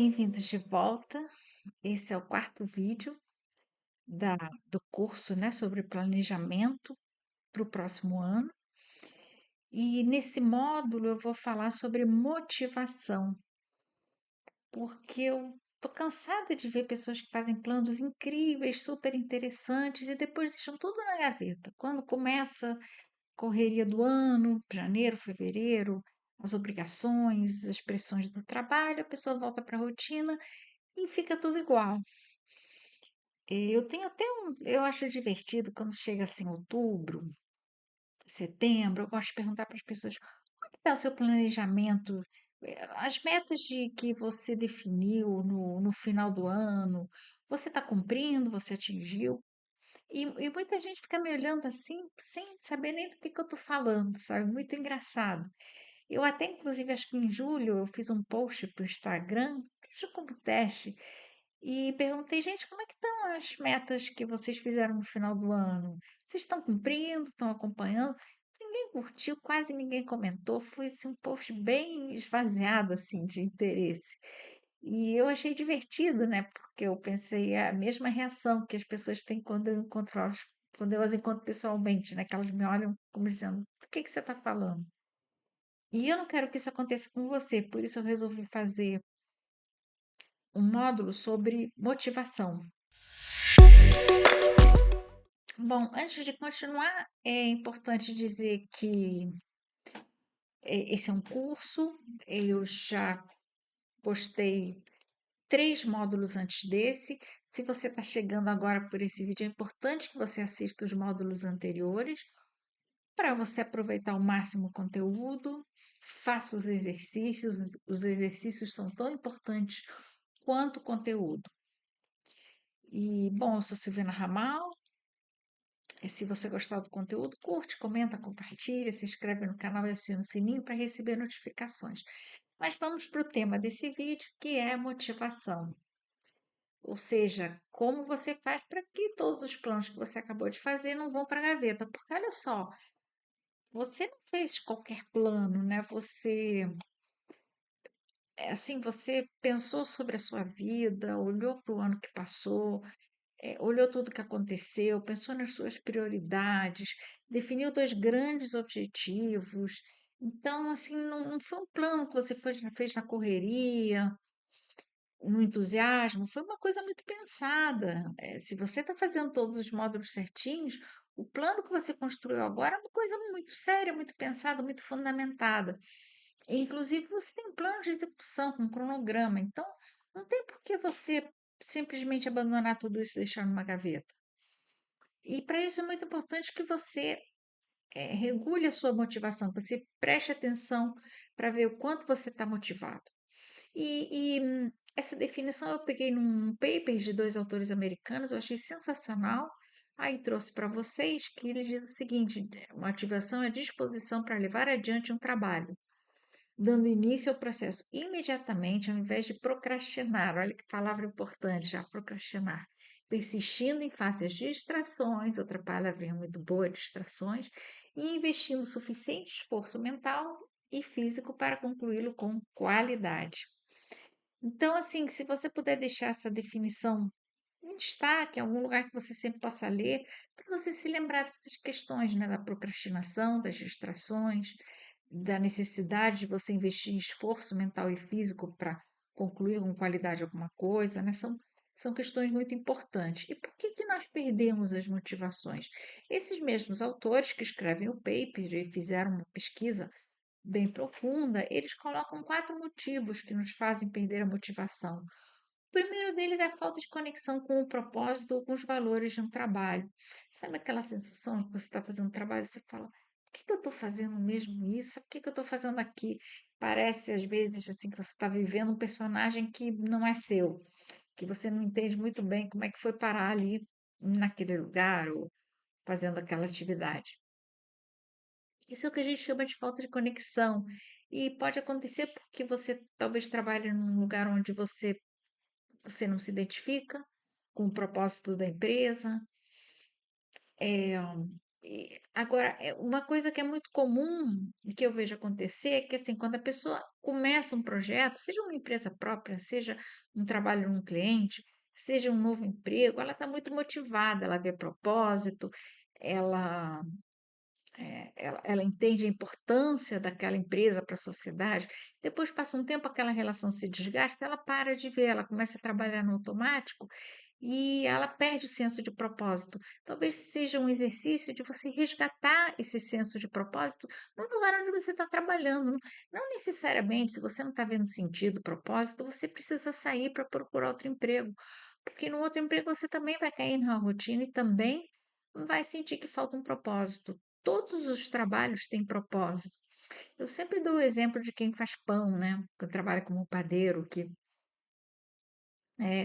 Bem-vindos de volta. Esse é o quarto vídeo da, do curso, né, sobre planejamento para o próximo ano. E nesse módulo eu vou falar sobre motivação, porque eu tô cansada de ver pessoas que fazem planos incríveis, super interessantes e depois deixam tudo na gaveta. Quando começa a correria do ano, janeiro, fevereiro, as obrigações, as pressões do trabalho, a pessoa volta para a rotina e fica tudo igual. Eu tenho até eu acho divertido quando chega assim outubro, setembro, eu gosto de perguntar para as pessoas: "Como é que está o seu planejamento? As metas que você definiu no final do ano, você está cumprindo? Você atingiu?" E muita gente fica me olhando assim, sem saber nem do que eu estou falando, sabe? Muito engraçado. Eu até, inclusive, acho que em julho eu fiz um post para o Instagram, deixa como teste, e perguntei, gente, como é que estão as metas que vocês fizeram no final do ano? Vocês estão cumprindo, estão acompanhando? Ninguém curtiu, quase ninguém comentou, foi assim, um post bem esvaziado assim de interesse. E eu achei divertido, né? Porque eu pensei a mesma reação que as pessoas têm quando eu as encontro pessoalmente, né? Que elas me olham como dizendo, do que você está falando? E eu não quero que isso aconteça com você, por isso eu resolvi fazer um módulo sobre motivação. Bom, antes de continuar, é importante dizer que esse é um curso, eu já postei 3 módulos antes desse. Se você está chegando agora por esse vídeo, é importante que você assista os módulos anteriores para você aproveitar ao máximo o conteúdo. Faça os exercícios são tão importantes quanto o conteúdo. E, bom, eu sou Silvina Ramal. Se você gostar do conteúdo, curte, comenta, compartilha, se inscreve no canal e aciona o sininho para receber notificações. Mas vamos para o tema desse vídeo, que é motivação. Ou seja, como você faz para que todos os planos que você acabou de fazer não vão para a gaveta. Porque olha só, você não fez qualquer plano, né? Você pensou sobre a sua vida, olhou para o ano que passou, olhou tudo o que aconteceu, pensou nas suas prioridades, definiu 2 grandes objetivos. Então, assim, não foi um plano que você fez na correria, no entusiasmo, foi uma coisa muito pensada. Se você está fazendo todos os módulos certinhos, o plano que você construiu agora é uma coisa muito séria, muito pensada, muito fundamentada. Inclusive, você tem um plano de execução com um cronograma, então não tem por que você simplesmente abandonar tudo isso e deixar numa gaveta. E para isso é muito importante que você regule a sua motivação, que você preste atenção para ver o quanto você está motivado. Essa definição eu peguei num paper de 2 autores americanos, eu achei sensacional. Aí trouxe para vocês que ele diz o seguinte: motivação é disposição para levar adiante um trabalho, dando início ao processo imediatamente, ao invés de procrastinar. Olha que palavra importante, já procrastinar. Persistindo em face às distrações, outra palavrinha muito boa, distrações, e investindo suficiente esforço mental e físico para concluí-lo com qualidade. Então, assim, se você puder deixar essa definição em destaque, em algum lugar que você sempre possa ler, para você se lembrar dessas questões, né, da procrastinação, das distrações, da necessidade de você investir em esforço mental e físico para concluir com qualidade alguma coisa, né? São questões muito importantes. E por que que nós perdemos as motivações? Esses mesmos autores que escrevem o paper e fizeram uma pesquisa bem profunda, eles colocam 4 motivos que nos fazem perder a motivação. O primeiro deles é a falta de conexão com o propósito ou com os valores de um trabalho. Sabe aquela sensação que você está fazendo um trabalho e você fala, por que que eu estou fazendo mesmo isso? Por que que eu estou fazendo aqui? Parece às vezes assim que você está vivendo um personagem que não é seu, que você não entende muito bem como é que foi parar ali naquele lugar ou fazendo aquela atividade. Isso é o que a gente chama de falta de conexão. E pode acontecer porque você talvez trabalhe num lugar onde você não se identifica com o propósito da empresa. É, Agora, uma coisa que é muito comum e que eu vejo acontecer é que, assim, quando a pessoa começa um projeto, seja uma empresa própria, seja um trabalho num cliente, seja um novo emprego, ela está muito motivada, ela vê propósito, ela ela entende a importância daquela empresa para a sociedade. Depois passa um tempo, aquela relação se desgasta, ela para de ver, ela começa a trabalhar no automático e ela perde o senso de propósito. Talvez seja um exercício de você resgatar esse senso de propósito no lugar onde você está trabalhando. Não necessariamente, se você não está vendo sentido, propósito, você precisa sair para procurar outro emprego, porque no outro emprego você também vai cair na rotina e também vai sentir que falta um propósito. Todos os trabalhos têm propósito. Eu sempre dou o exemplo de quem faz pão, né? Que trabalha como padeiro, que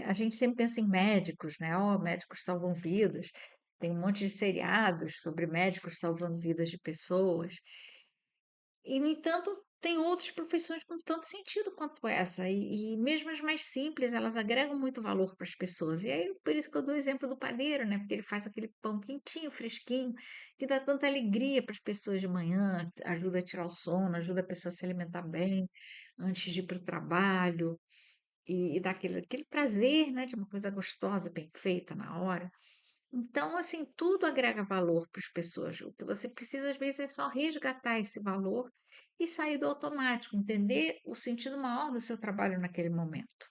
a gente sempre pensa em médicos, né? Oh, médicos salvam vidas. Tem um monte de seriados sobre médicos salvando vidas de pessoas. E, no entanto, tem outras profissões com tanto sentido quanto essa. E mesmo as mais simples, elas agregam muito valor para as pessoas. E aí, por isso que eu dou o exemplo do padeiro, né? Porque ele faz aquele pão quentinho, fresquinho, que dá tanta alegria para as pessoas de manhã, ajuda a tirar o sono, ajuda a pessoa a se alimentar bem antes de ir para o trabalho. E dá aquele prazer, né? De uma coisa gostosa, bem feita na hora. Então, assim, tudo agrega valor para as pessoas. O que você precisa, às vezes, é só resgatar esse valor e sair do automático, entender o sentido maior do seu trabalho naquele momento.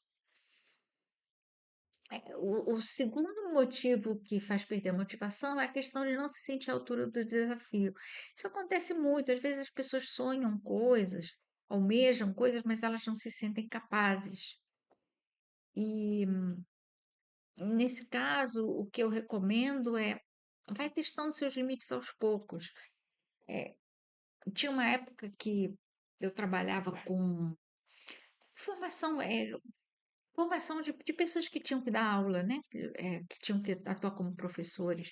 O segundo motivo que faz perder a motivação é a questão de não se sentir à altura do desafio. Isso acontece muito, às vezes as pessoas sonham coisas, almejam coisas, mas elas não se sentem capazes. E nesse caso, o que eu recomendo é vai testando seus limites aos poucos. É, tinha uma época que eu trabalhava com formação, formação de pessoas que tinham que dar aula, né? Que tinham que atuar como professores.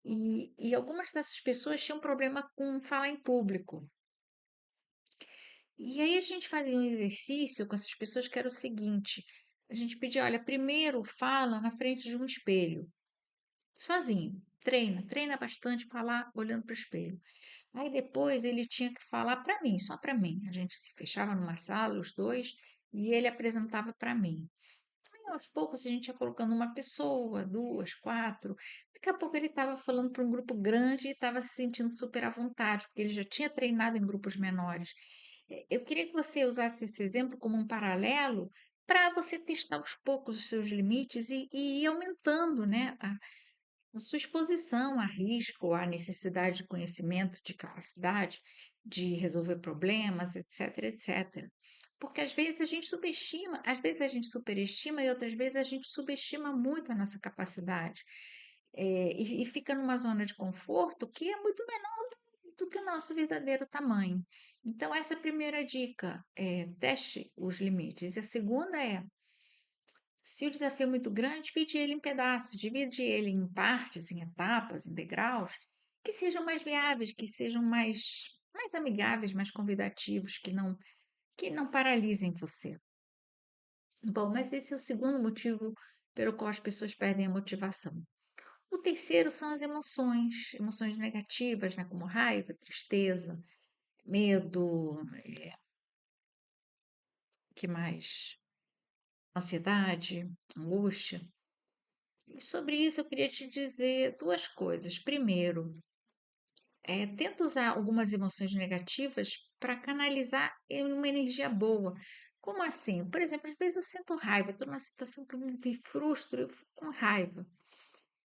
E algumas dessas pessoas tinham problema com falar em público. E aí a gente fazia um exercício com essas pessoas que era o seguinte: a gente pedia, olha, primeiro fala na frente de um espelho, sozinho. Treina bastante falar olhando para o espelho. Aí depois ele tinha que falar para mim, só para mim. A gente se fechava numa sala, os dois, e ele apresentava para mim. Aí aos poucos a gente ia colocando uma pessoa, duas, quatro. Daqui a pouco ele estava falando para um grupo grande e estava se sentindo super à vontade, porque ele já tinha treinado em grupos menores. Eu queria que você usasse esse exemplo como um paralelo para você testar aos poucos os seus limites e ir aumentando, né, a sua exposição a risco, à necessidade de conhecimento, de capacidade de resolver problemas, etc, etc. Porque às vezes a gente subestima, às vezes a gente superestima e outras vezes a gente subestima muito a nossa capacidade. E fica numa zona de conforto que é muito menor do que o nosso verdadeiro tamanho. Então, essa é a primeira dica, teste os limites. E a segunda é, se o desafio é muito grande, divide ele em pedaços, divide ele em partes, em etapas, em degraus, que sejam mais viáveis, que sejam mais amigáveis, mais convidativos, que não paralisem você. Bom, mas esse é o segundo motivo pelo qual as pessoas perdem a motivação. O terceiro são as emoções, emoções negativas, né, como raiva, tristeza, medo, que mais? Ansiedade, angústia. E sobre isso eu queria te dizer duas coisas. Primeiro, tenta usar algumas emoções negativas para canalizar em uma energia boa. Como assim? Por exemplo, às vezes eu sinto raiva, estou numa situação que eu me frustro, eu fico com raiva.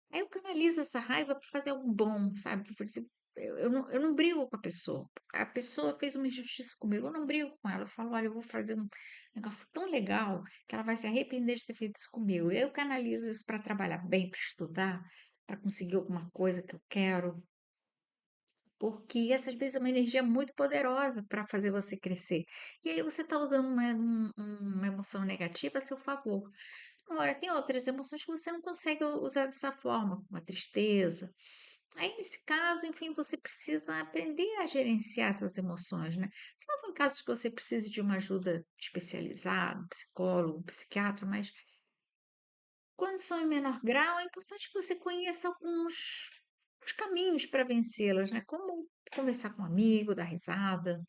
Aí eu canalizo essa raiva para fazer algo bom, sabe? Por exemplo, eu não brigo com a pessoa. A pessoa fez uma injustiça comigo, eu não brigo com ela. Eu falo, olha, eu vou fazer um negócio tão legal que ela vai se arrepender de ter feito isso comigo. E aí eu canalizo isso para trabalhar bem, para estudar, para conseguir alguma coisa que eu quero. Porque essas vezes é uma energia muito poderosa para fazer você crescer. E aí você está usando uma emoção negativa a seu favor. Agora, tem outras emoções que você não consegue usar dessa forma, como a tristeza. Aí, nesse caso, enfim, você precisa aprender a gerenciar essas emoções, né? Salvo em casos que você precise de uma ajuda especializada, um psicólogo, um psiquiatra, mas quando são em menor grau, é importante que você conheça alguns os caminhos para vencê-las, né? Como conversar com um amigo, dar risada,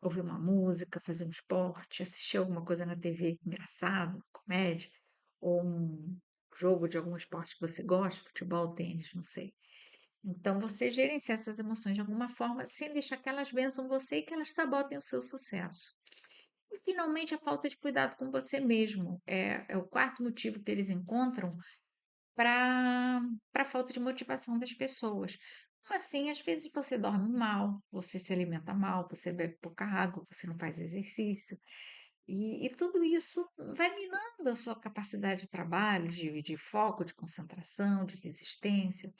ouvir uma música, fazer um esporte, assistir alguma coisa na TV engraçada, comédia, ou um jogo de algum esporte que você gosta, futebol, tênis, não sei. Então, você gerencia essas emoções de alguma forma, sem deixar que elas vençam você e que elas sabotem o seu sucesso. E, finalmente, a falta de cuidado com você mesmo. É o quarto motivo que eles encontram para a falta de motivação das pessoas. Como assim? Às vezes você dorme mal, você se alimenta mal, você bebe pouca água, você não faz exercício. E tudo isso vai minando a sua capacidade de trabalho, de foco, de concentração, de resistência.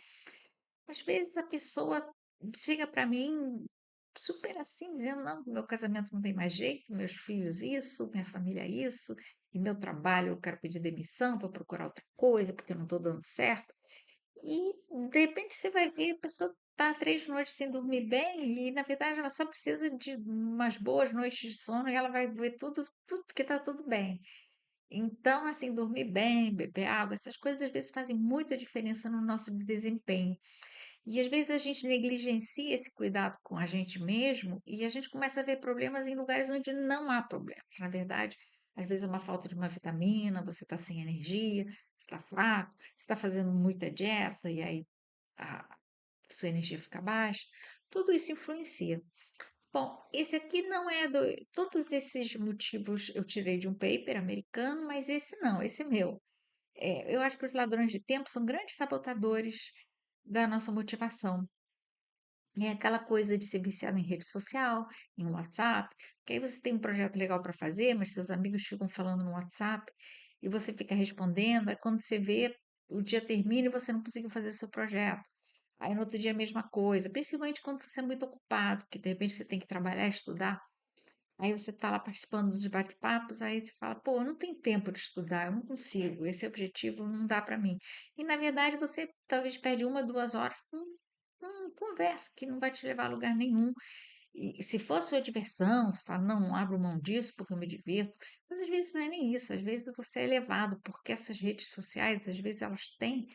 Às vezes a pessoa chega para mim super assim, dizendo: não, meu casamento não tem mais jeito, meus filhos isso, minha família isso, e meu trabalho eu quero pedir demissão para procurar outra coisa, porque eu não estou dando certo. E de repente você vai ver, a pessoa está 3 noites sem dormir bem, e na verdade ela só precisa de umas boas noites de sono e ela vai ver tudo que está tudo bem. Então, assim, dormir bem, beber água, essas coisas às vezes fazem muita diferença no nosso desempenho. E às vezes a gente negligencia esse cuidado com a gente mesmo e a gente começa a ver problemas em lugares onde não há problemas. Na verdade, às vezes é uma falta de uma vitamina, você está sem energia, você está fraco, você está fazendo muita dieta e aí a sua energia fica baixa. Tudo isso influencia. Bom, esse aqui não é do. Todos esses motivos eu tirei de um paper americano, mas esse não, esse é meu. Eu acho que os ladrões de tempo são grandes sabotadores da nossa motivação. É aquela coisa de ser viciado em rede social, em WhatsApp, porque aí você tem um projeto legal para fazer, mas seus amigos ficam falando no WhatsApp e você fica respondendo, aí quando você vê, o dia termina e você não conseguiu fazer seu projeto. Aí no outro dia a mesma coisa, principalmente quando você é muito ocupado, que de repente você tem que trabalhar, estudar. Aí você está lá participando dos bate-papos, aí você fala, pô, eu não tenho tempo de estudar, eu não consigo, esse objetivo não dá para mim. E na verdade você talvez perde 1, 2 horas com conversa que não vai te levar a lugar nenhum. E se for sua diversão, você fala, não, não abro mão disso porque eu me divirto. Mas às vezes não é nem isso, às vezes você é levado, porque essas redes sociais, às vezes elas têm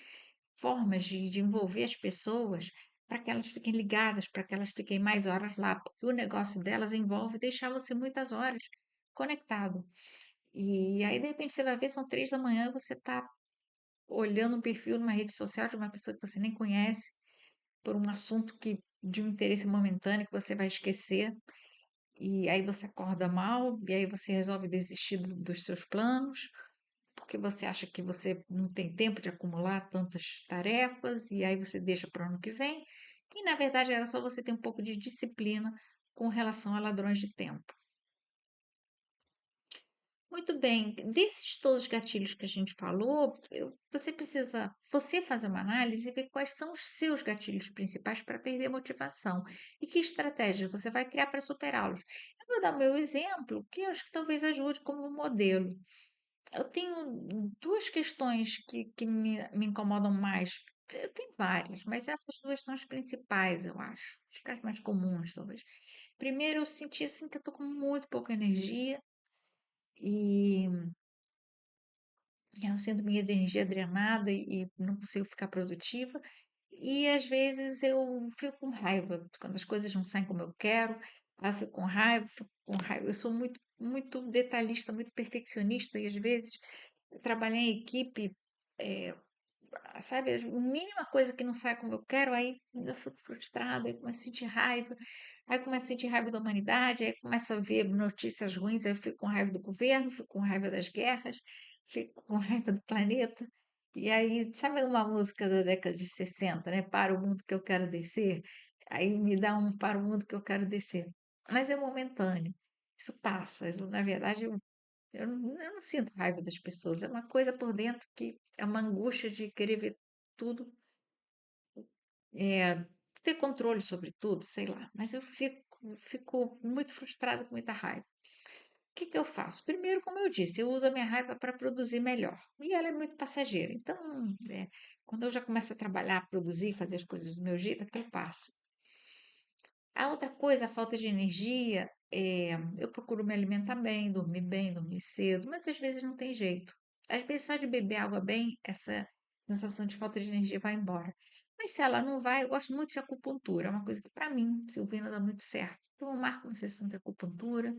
formas de envolver as pessoas para que elas fiquem ligadas, para que elas fiquem mais horas lá, porque o negócio delas envolve deixar você muitas horas conectado. E aí, de repente, você vai ver, são 3 da manhã e você está olhando um perfil numa rede social de uma pessoa que você nem conhece, por um assunto de um interesse momentâneo que você vai esquecer, e aí você acorda mal, e aí você resolve desistir dos seus planos, porque você acha que você não tem tempo de acumular tantas tarefas, e aí você deixa para o ano que vem, e na verdade era só você ter um pouco de disciplina com relação a ladrões de tempo. Muito bem, desses todos os gatilhos que a gente falou, você precisa, você fazer uma análise e ver quais são os seus gatilhos principais para perder a motivação e que estratégias você vai criar para superá-los. Eu vou dar o meu exemplo, que eu acho que talvez ajude como modelo. Eu tenho duas questões que me incomodam mais. Eu tenho várias, mas essas duas são as principais, eu acho. Acho que as mais comuns, talvez. Primeiro, eu senti assim que eu tô com muito pouca energia e eu sinto minha energia drenada e não consigo ficar produtiva. E às vezes eu fico com raiva quando as coisas não saem como eu quero. Aí eu fico com raiva, fico com raiva. Eu sou muito detalhista, muito perfeccionista e às vezes trabalhar em equipe, eh, sabe, a mínima coisa que não sai como eu quero, aí eu fico frustrada, aí começo a sentir raiva, aí começo a sentir raiva da humanidade, aí começo a ver notícias ruins, aí eu fico com raiva do governo, fico com raiva das guerras, fico com raiva do planeta. E aí, sabe uma música da década de 60, né? Para o mundo que eu quero descer. Aí me dá um para o mundo que eu quero descer. Mas é momentâneo. Isso passa. Na verdade, eu não sinto raiva das pessoas, é uma coisa por dentro que é uma angústia de querer ver tudo, ter controle sobre tudo, sei lá. Mas eu fico muito frustrada, com muita raiva. O que que eu faço? Primeiro, como eu disse, eu uso a minha raiva para produzir melhor. E ela é muito passageira. Então, quando eu já começo a trabalhar, produzir, fazer as coisas do meu jeito, aquilo passa. A outra coisa, a falta de energia, eu procuro me alimentar bem, dormir cedo, mas às vezes não tem jeito. Às vezes só de beber água bem, sensação de falta de energia vai embora. Mas se ela não vai, eu gosto muito de acupuntura, é uma coisa que para mim, Silvina, dá muito certo. Então eu marco uma sessão de acupuntura.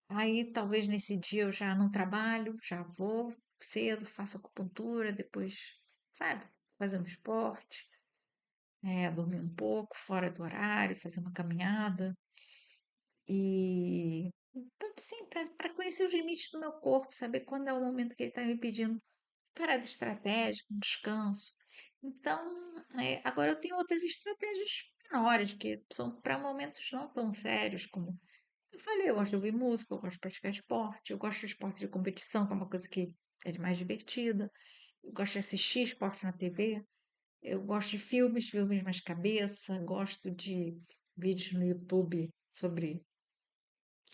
Aí talvez nesse dia eu já não trabalho, já vou cedo, faço acupuntura, depois, sabe, fazer um esporte, dormir um pouco fora do horário, fazer uma caminhada. E sim, para conhecer os limites do meu corpo, saber quando é o momento que ele está me pedindo parada estratégica, um descanso. Então, agora eu tenho outras estratégias menores, que são para momentos não tão sérios, como eu falei, eu gosto de ouvir música, eu gosto de praticar esporte, eu gosto de esporte de competição, que é uma coisa que é mais divertida, eu gosto de assistir esporte na TV, eu gosto de filmes, filmes mais cabeça, gosto de vídeos no YouTube sobre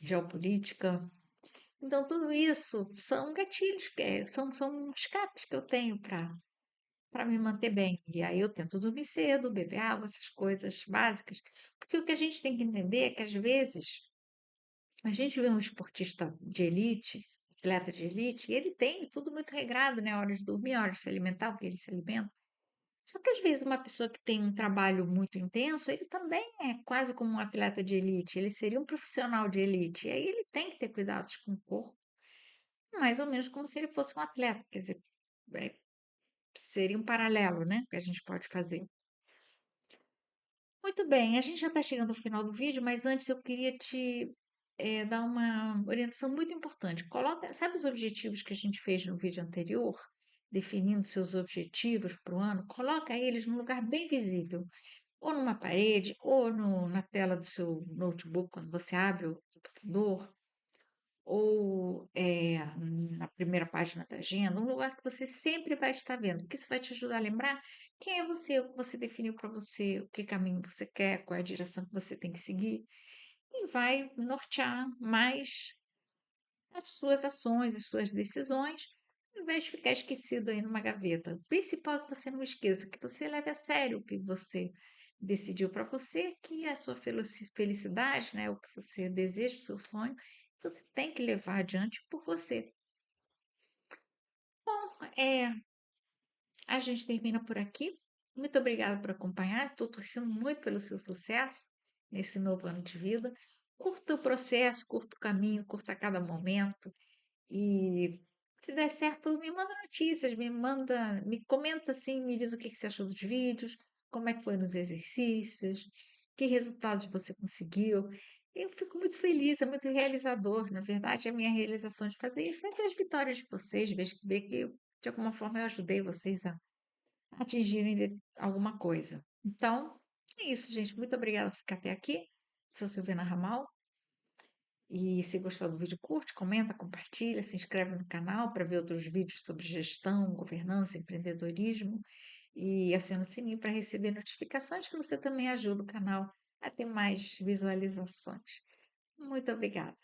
geopolítica. Então, tudo isso são gatilhos, são escapes que eu tenho para me manter bem. E aí eu tento dormir cedo, beber água, essas coisas básicas. Porque o que a gente tem que entender é que, às vezes, a gente vê um esportista de elite, atleta de elite, e ele tem tudo muito regrado, né? Horas de dormir, horas de se alimentar, o que ele se alimenta. Só que, às vezes, uma pessoa que tem um trabalho muito intenso, ele também é quase como um atleta de elite. Ele seria um profissional de elite. E aí ele tem que ter cuidados com o corpo mais ou menos como se ele fosse um atleta, quer dizer, é, seria um paralelo, né, que a gente pode fazer. Muito bem, a gente já está chegando ao final do vídeo, mas antes eu queria te dar uma orientação muito importante. Coloca, sabe os objetivos que a gente fez no vídeo anterior, definindo seus objetivos para o ano? Coloca eles num lugar bem visível, ou numa parede, ou na tela do seu notebook, quando você abre o computador, ou na primeira página da agenda, um lugar que você sempre vai estar vendo, porque isso vai te ajudar a lembrar quem é você, o que você definiu para você, o que caminho você quer, qual é a direção que você tem que seguir, e vai nortear mais as suas ações, as suas decisões, ao invés de ficar esquecido aí numa gaveta. O principal é que você não esqueça, que você leve a sério o que você decidiu para você, que é a sua felicidade, né, o que você deseja, o seu sonho, você tem que levar adiante por você. Bom, a gente termina por aqui. Muito obrigada por acompanhar. Estou torcendo muito pelo seu sucesso nesse novo ano de vida. Curta o processo, curta o caminho, curta cada momento. E se der certo, me manda notícias, me comenta assim, me diz o que que você achou dos vídeos, como é que foi nos exercícios, que resultados você conseguiu. Eu fico muito feliz, é muito realizador. Na verdade, a minha realização de fazer isso é ver as vitórias de vocês, ver que de alguma forma eu ajudei vocês a atingirem alguma coisa. Então, é isso, gente. Muito obrigada por ficar até aqui. Sou Silvina Ramal. E se gostou do vídeo, curte, comenta, compartilha, se inscreve no canal para ver outros vídeos sobre gestão, governança, empreendedorismo e aciona o sininho para receber notificações que você também ajuda o canal a ter mais visualizações. Muito obrigada.